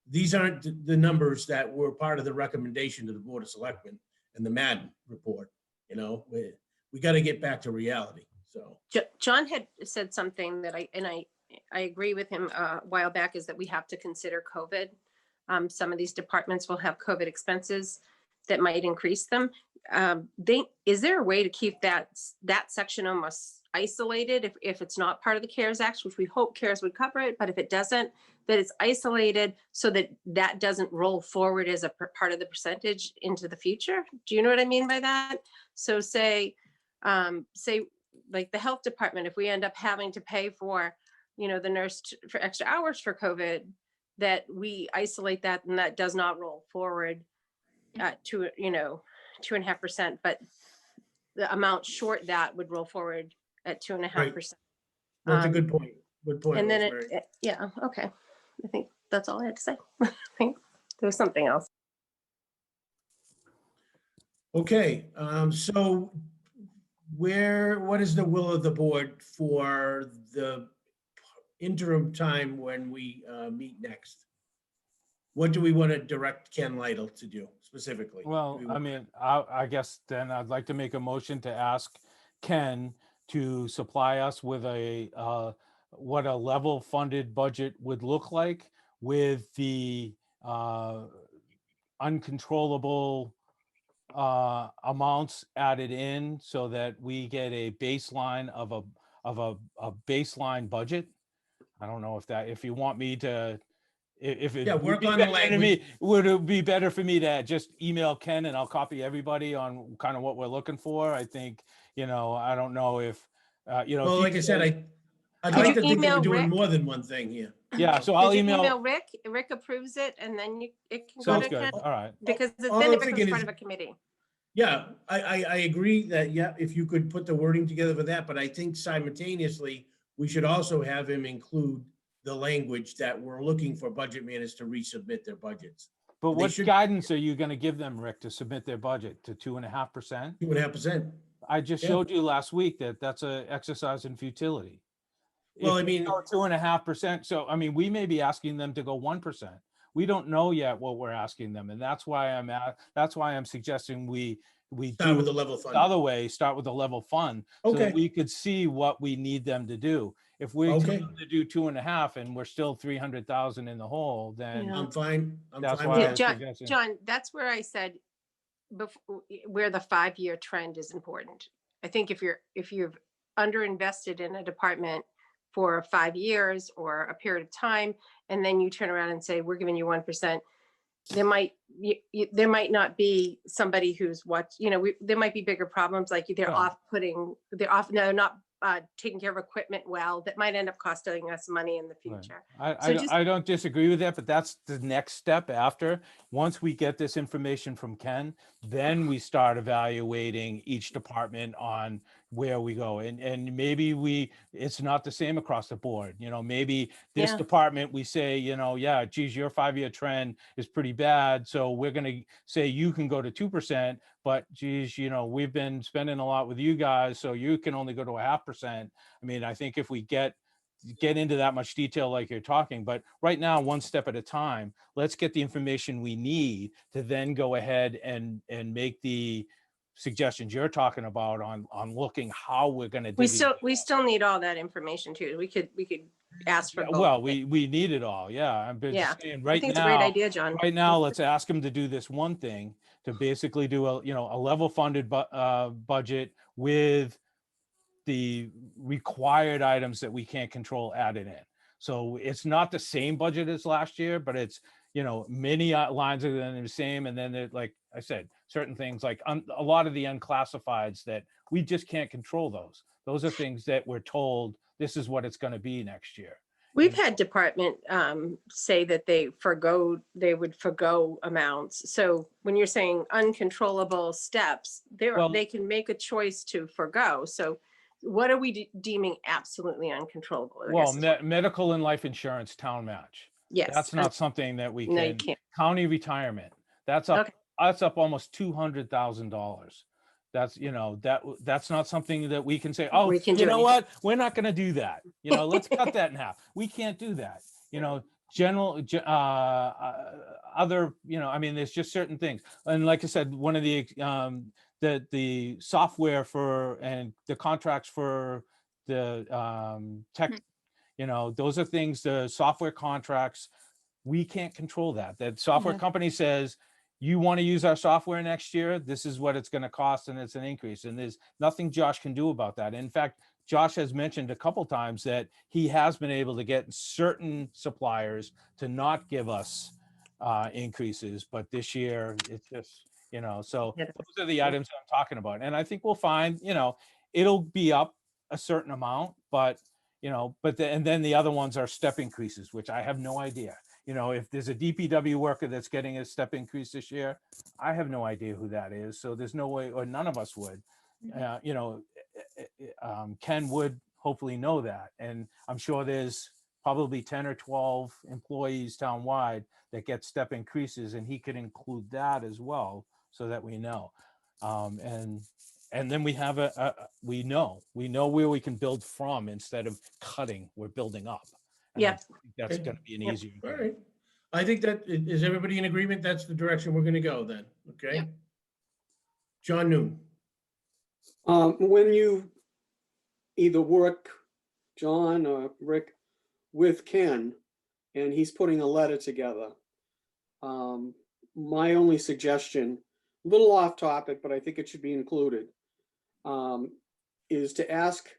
These aren't the numbers that were part of the recommendation to the Board of Selectmen and the Madden report. You know, we got to get back to reality. So John had said something that I agree with him a while back, is that we have to consider COVID. Some of these departments will have COVID expenses that might increase them. Is there a way to keep that section almost isolated if it's not part of the CARES Act, which we hope CARES would cover it, but if it doesn't, that it's isolated so that doesn't roll forward as a part of the percentage into the future? Do you know what I mean by that? So say like the health department, if we end up having to pay for, you know, the nurse for extra hours for COVID, that we isolate that and that does not roll forward to, you know, 2.5%, but the amount short that would roll forward at 2.5%. that's a good point. Good point. And then Rosemary. yeah, okay. I think that's all I had to say. I think there was something else. Okay, so what is the will of the board for the interim time when we meet next? What do we want to direct Ken Lytle to do specifically? Well, I mean, I guess then I'd like to make a motion to ask Ken to supply us with what a level funded budget would look like with the uncontrollable amounts added in, so that we get a baseline of a baseline budget. I don't know if you want me to, if it Yeah, would work be on the better to language. me, would it be better for me to just email Ken and I'll copy everybody on kind of what we're looking for? I think, you know, I don't know if, you know. if Well, you like I said, I'd Could like you to think that we're email doing Rick? more than one thing here. Yeah, so I'll Could you email. Rick? Rick approves it and then it can go Sounds to good. Ken, All right. because All then I'm it becomes thinking part is- of a committee. Yeah, I agree that, yeah, if you could put the wording together for that, but I think simultaneously, we should also have him include the language that we're looking for budget managers to resubmit their budgets. But They what should- guidance are you going to give them, Rick, to submit their budget to 2.5%? 2.5%. I just Yeah. showed you last week that that's an exercise in futility. Well, If I mean- 2.5%. So, I mean, we may be asking them to go 1%. We don't know yet what we're asking them. And that's why I'm suggesting we Start with do the level the fund. other way, start with a level fund, so that Okay. we could see what we need them to do. If we tell Okay. them to do 2.5 and we're still 300,000 in the hole, then Yeah. I'm fine. That's fine why with I that. was John, suggesting. John, that's where I said before, where the 5-year trend is important. I think if you've underinvested in a department for 5 years or a period of time, and then you turn around and say, we're giving you 1%, there might not be somebody who's there might be bigger problems, like they're Yeah. they're not taking care of equipment well, that might end up costing us money in the Right. future. I I don't disagree with that, but that's the next step after. Once we get this information from Ken, then we start evaluating each department on where we go. And maybe it's not the same across the board. You know, maybe this Yeah. department, we say, you know, yeah, geez, your 5-year trend is pretty bad. So we're going to say you can go to 2%, but geez, you know, we've been spending a lot with you guys, so you can only go to 0.5%. I mean, I think if we get into that much detail like you're talking, but right now, one step at a time, let's get the information we need to then go ahead and make the suggestions you're talking about on looking how we're going to. We still need all that information too. We could ask for both. Well, we need it all. Yeah. I'm just Yeah. saying I right think it's a great now, idea, John. right now, let's ask him to do this one thing, to basically do a level funded budget with the required items that we can't control added in. So it's not the same budget as last year, but it's, you know, many lines are the same. And then like I said, certain things like a lot of the unclassifieds that we just can't control those. Those are things that we're told this is what it's going to be next year. We've had department say that they would forgo amounts. So when you're saying uncontrollable steps, Well- they can make a choice to forgo. So what are we deeming absolutely uncontrollable? I Well, guess is- medical and life insurance town match. Yes. That's not something that we No, you can, can't. county retirement, that's up, Okay. that's up almost $200,000. That's, you know, that's not something that we can say, oh, We can you do know anything. what? We're not going to do that. You know, let's cut that in half. We can't do that. You know, other, you know, I mean, there's just certain things. And like I said, one of the software for, and the contracts for the tech, you know, those are things, the software contracts, we can't control that. That software Yeah. company says, you want to use our software next year, this is what it's going to cost, and it's an increase. And there's nothing Josh can do about that. In fact, Josh has mentioned a couple times that he has been able to get certain suppliers to not give us increases, but this year it's just, you know, so Yeah. those are the items I'm talking about. And I think we'll find, you know, it'll be up a certain amount, but, you know, and then the other ones are step increases, which I have no idea. You know, if there's a DPW worker that's getting a step increase this year, I have no idea who that is. So there's no way, or none of us would. You know, Ken would hopefully know that. And I'm sure there's probably 10 or 12 employees townwide that get step increases, and he could include that as well so that we know. And then we have we know where we can build from instead of cutting, we're building up. And I Yeah. think that's Okay. going to be an Yep. easier. All right. I think that, is everybody in agreement? That's the direction we're gonna go then, okay? Yeah. John Noon. When you either work, John or Rick, with Ken, and he's putting a letter together, my only suggestion, a little off topic, but I think it should be included, is to ask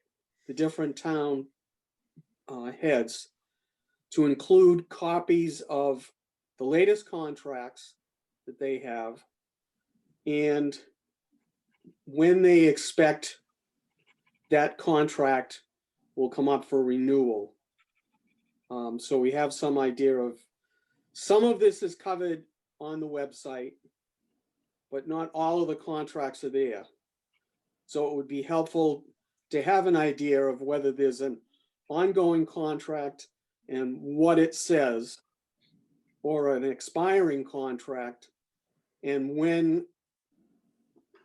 the different town heads to include copies of the latest contracts that they have and when they expect that contract will come up for renewal. So we have some idea of, some of this is covered on the website, but not all of the contracts are there. So it would be helpful to have an idea of whether there's an ongoing contract and what it says, or an expiring contract, and when,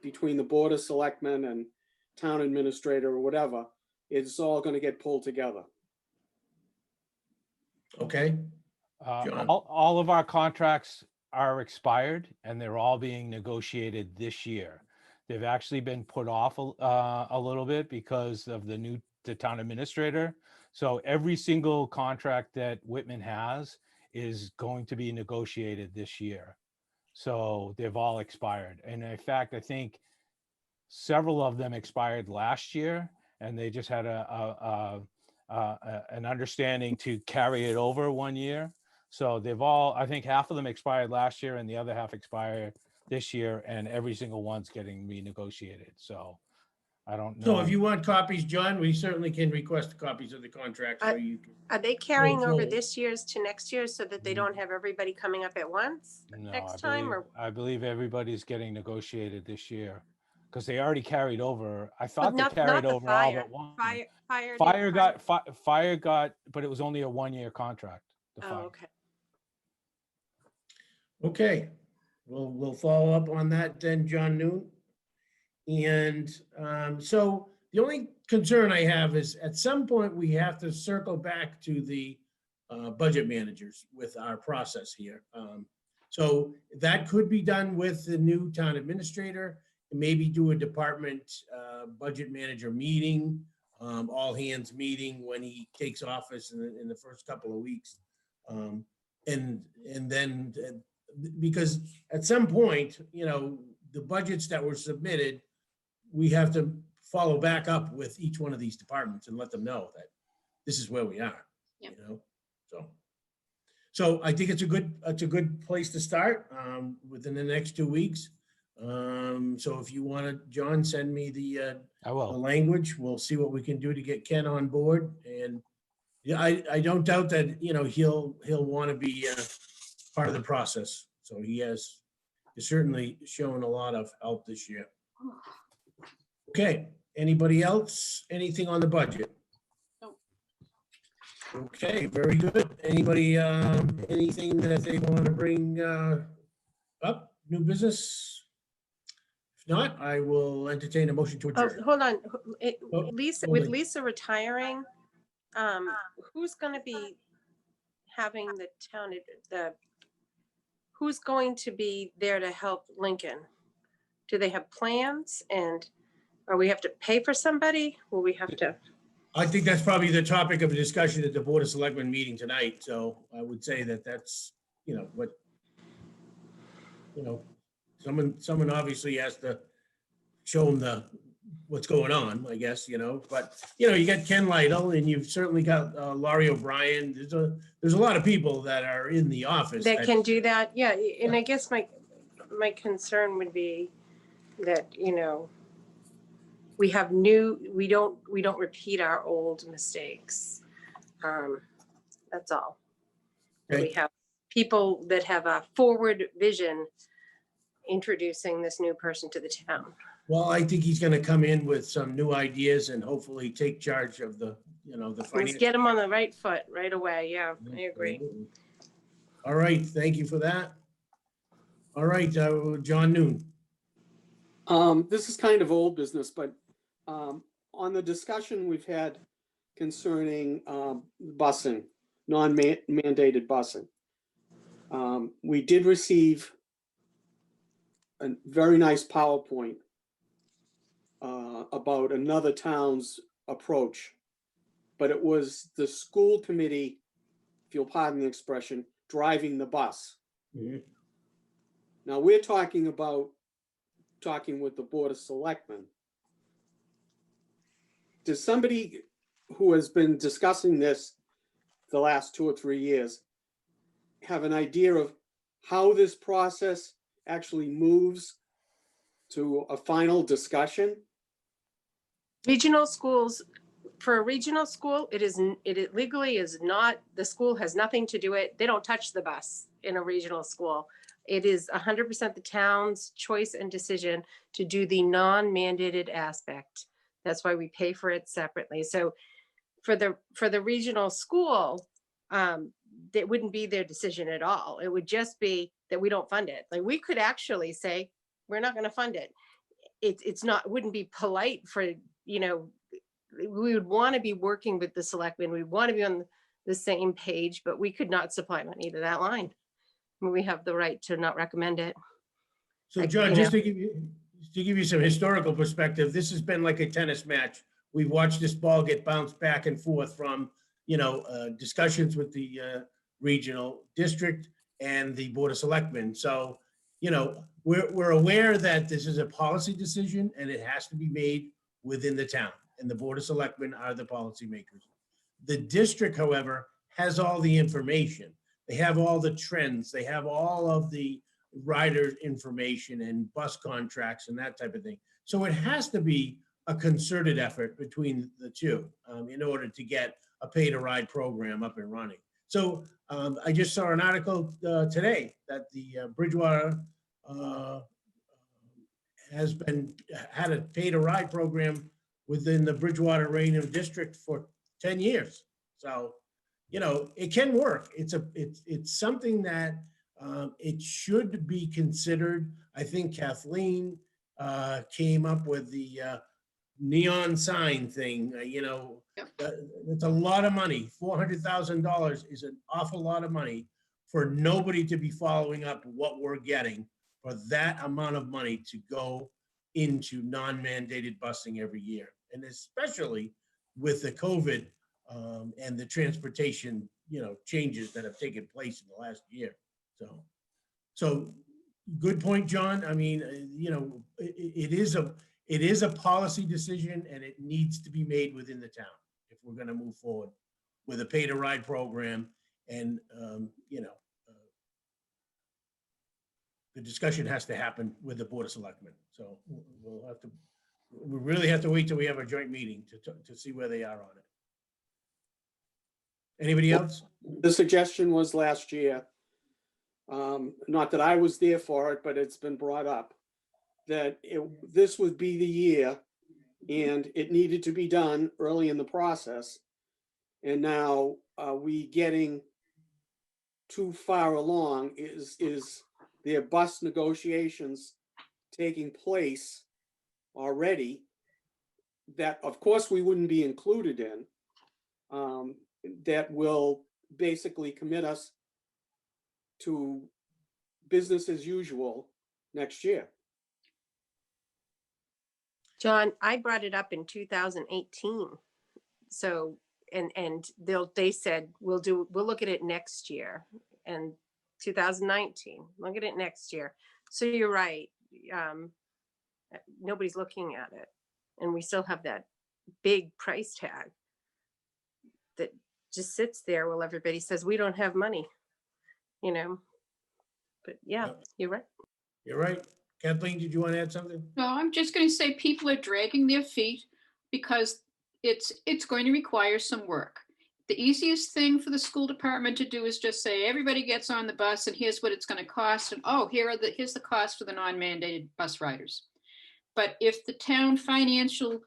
between the Board of Selectmen and town administrator or whatever, it's all going to get pulled together. Okay, John. All of our contracts are expired and they're all being negotiated this year. They've actually been put off a little bit because of the town administrator. So every single contract that Whitman has is going to be negotiated this year. So they've all expired. And in fact, I think several of them expired last year, and they just had an understanding to carry it over 1 year. So they've all, I think half of them expired last year and the other half expired this year, and every single one's getting renegotiated. So I don't know. So if you want copies, John, we certainly can request copies of the contract so you can. Are they carrying over forward. this year's to next year so that they don't have everybody coming up at once No, next time? Or I believe everybody's getting negotiated this year because they already carried over. I thought they not carried the over all fire. but one. Fire didn't Fire got, but it was only a 1 year contract. The Oh, fire. okay. Okay, we'll follow up on that then, John Noon. And so the only concern I have is at some point we have to circle back to the budget managers with our process here. So that could be done with the new town administrator, and maybe do a department budget manager meeting, all hands meeting when he takes office in the first couple of weeks. And then because at some point, you know, the budgets that were submitted, we have to follow back up with each one of these departments and let them know that this is where we are, you Yep. know, so I think it's a good place to start, within the next 2 weeks. So if you want to, John, send me the I the will. language, we'll see what we can do to get Ken on board. And yeah, I don't doubt that, you know, he'll want to be part of the process. So he's certainly shown a lot of help this year. Okay, anybody else? Anything on the budget? No. Okay, very good. Anybody, anything that they want to bring up, new business? If not, I will entertain a motion to Oh, adjourn. hold on. Oh, Lisa, hold with on. Lisa retiring, who's gonna be having who's going to be there to help Lincoln? Do they have plans, and or we have to pay for somebody? Will we have to? I think that's probably the topic of a discussion at the Board of Selectmen meeting tonight. So I would say that that's, you know, what, you know, someone obviously has to show them what's going on, I guess, you know, but, you know, you got Ken Lytle and you've certainly got Laurie O'Brien. There's a lot of people that are in the office. That can do that, yeah, and I guess my concern would be that, you know, we don't repeat our old mistakes. That's all. Okay. We have people that have a forward vision introducing this new person to the town. Well, I think he's gonna come in with some new ideas and hopefully take charge of the, you know, the Let's finance. get them on the right foot right away, yeah, I agree. All right, thank you for that. All right, John Noon. This is kind of old business, but on the discussion we've had concerning busing, non-mandated busing, we did receive a very nice PowerPoint about another town's approach, but it was the school committee, if you'll pardon the expression, driving the bus. Mhm. Now, we're talking with the Board of Selectmen. Does somebody who has been discussing this the last 2 or 3 years have an idea of how this process actually moves to a final discussion? Regional schools, for a regional school, it legally is not, the school has nothing to do it. They don't touch the bus in a regional school. It is 100% the town's choice and decision to do the non-mandated aspect. That's why we pay for it separately. So for the regional school, that wouldn't be their decision at all. It would just be that we don't fund it. Like, we could actually say, we're not going to fund it. It's not, it wouldn't be polite for, you know, we would want to be working with the selectmen. We want to be on the same page, but we could not supply money to that line. I mean, we have the right to not recommend it. So Like, John, you just know. to give you some historical perspective, this has been like a tennis match. We've watched this ball get bounced back and forth from, you know, discussions with the regional district and the Board of Selectmen. So, you know, we're aware that this is a policy decision and it has to be made within the town, and the Board of Selectmen are the policymakers. The district, however, has all the information. They have all the trends. They have all of the rider information and bus contracts and that type of thing. So it has to be a concerted effort between the two in order to get a pay-to-ride program up and running. So I just saw an article today that the Bridgewater had a pay-to-ride program within the Bridgewater Rainier District for 10 years. So, you know, it can work. It's something that it should be considered. I think Kathleen came up with the neon sign thing, you know. Yep. It's a lot of money. $400,000 is an awful lot of money for nobody to be following up what we're getting for that amount of money to go into non-mandated busing every year. And especially with the COVID and the transportation, you know, changes that have taken place in the last year. So good point, John. I mean, you know, it it is a policy decision and it needs to be made within the town if we're gonna move forward with a pay-to-ride program. And, you know, the discussion has to happen with the Board of Selectmen. So we really have to wait till we have a joint meeting to see where they are on it. Anybody else? The suggestion was last year, not that I was there for it, but it's been brought up, that this would be the year and it needed to be done early in the process. And now, are we getting too far along? Is there bus negotiations taking place already that, of course, we wouldn't be included in, that will basically commit us to business as usual next year? John, I brought it up in 2018. So, and they said, we'll look at it next year. And 2019, look at it next year. So you're right. Nobody's looking at it. And we still have that big price tag that just sits there while everybody says, we don't have money, you know? But yeah, you're right. You're right. Kathleen, did you want to add something? No, I'm just going to say people are dragging their feet because it's going to require some work. The easiest thing for the school department to do is just say, everybody gets on the bus and here's what it's going to cost. And oh, here's the cost for the non-mandated bus riders. But if the town financial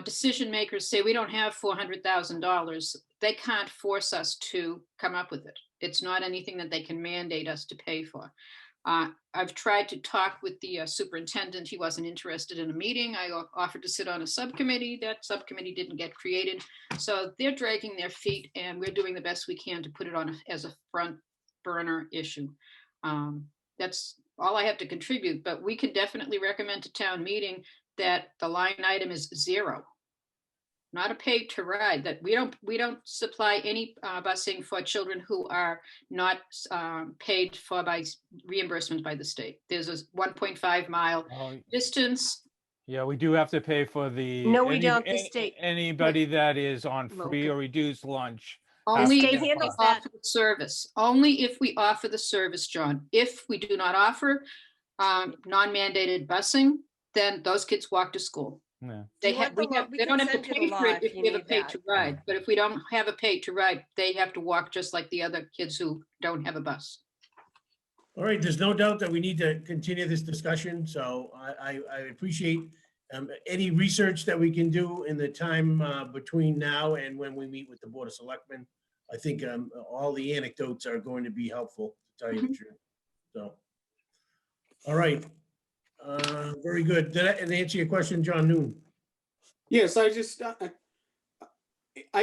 decision makers say we don't have $400,000, they can't force us to come up with it. It's not anything that they can mandate us to pay for. I've tried to talk with the superintendent. He wasn't interested in a meeting. I offered to sit on a subcommittee. That subcommittee didn't get created. So they're dragging their feet and we're doing the best we can to put it on as a front burner issue. That's all I have to contribute, but we can definitely recommend to town meeting that the line item is 0. Not a paid to ride, that we don't supply any busing for children who are not paid for by reimbursement by the state. There's a 1.5 mile distance. Yeah, we do have to pay for the. No, we don't. The state. Anybody that is on free or reduced lunch. Only state if we handles that. offer the service. Only if we offer the service, John. If we do not offer non-mandated busing, then those kids walk to school. Yeah. They You want the law? We they don't can have to send you pay the for law it if if you we have a need pay that. to ride. But if we don't have a pay to ride, they have to walk just like the other kids who don't have a bus. All right, there's no doubt that we need to continue this discussion, so I appreciate any research that we can do in the time between now and when we meet with the Board of Selectmen. I think all the anecdotes are going to be helpful, to tell you the truth. So, all right. Very good. Did I answer your question, John Noon? Yes, I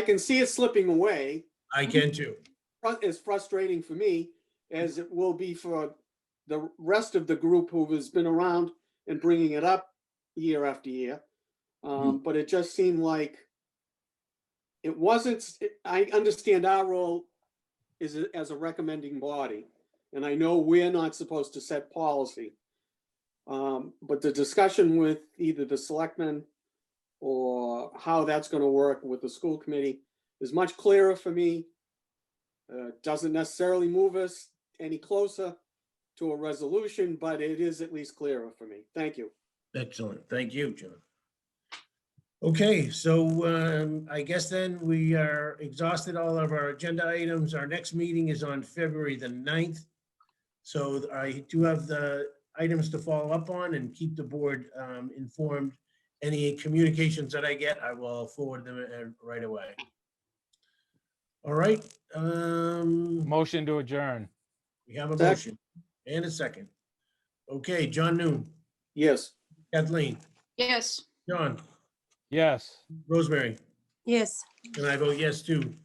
can see it slipping away. I can too. As frustrating for me as it will be for the rest of the group who has been around and bringing it up year after year. But it just seemed like it wasn't. I understand our role is as a recommending body, and I know we're not supposed to set policy. But the discussion with either the selectmen or how that's going to work with the school committee is much clearer for me. Doesn't necessarily move us any closer to a resolution, but it is at least clearer for me. Thank you. Excellent. Thank you, John. Okay, so I guess then we are exhausted all of our agenda items. Our next meeting is on February the 9th. So I do have the items to follow up on and keep the board informed. Any communications that I get, I will forward them right away. All right. Motion to adjourn. We have a motion and a second. Okay, John Noon, Yes. Kathleen, Yes. John, Yes. Rosemary, Yes. and I vote yes too.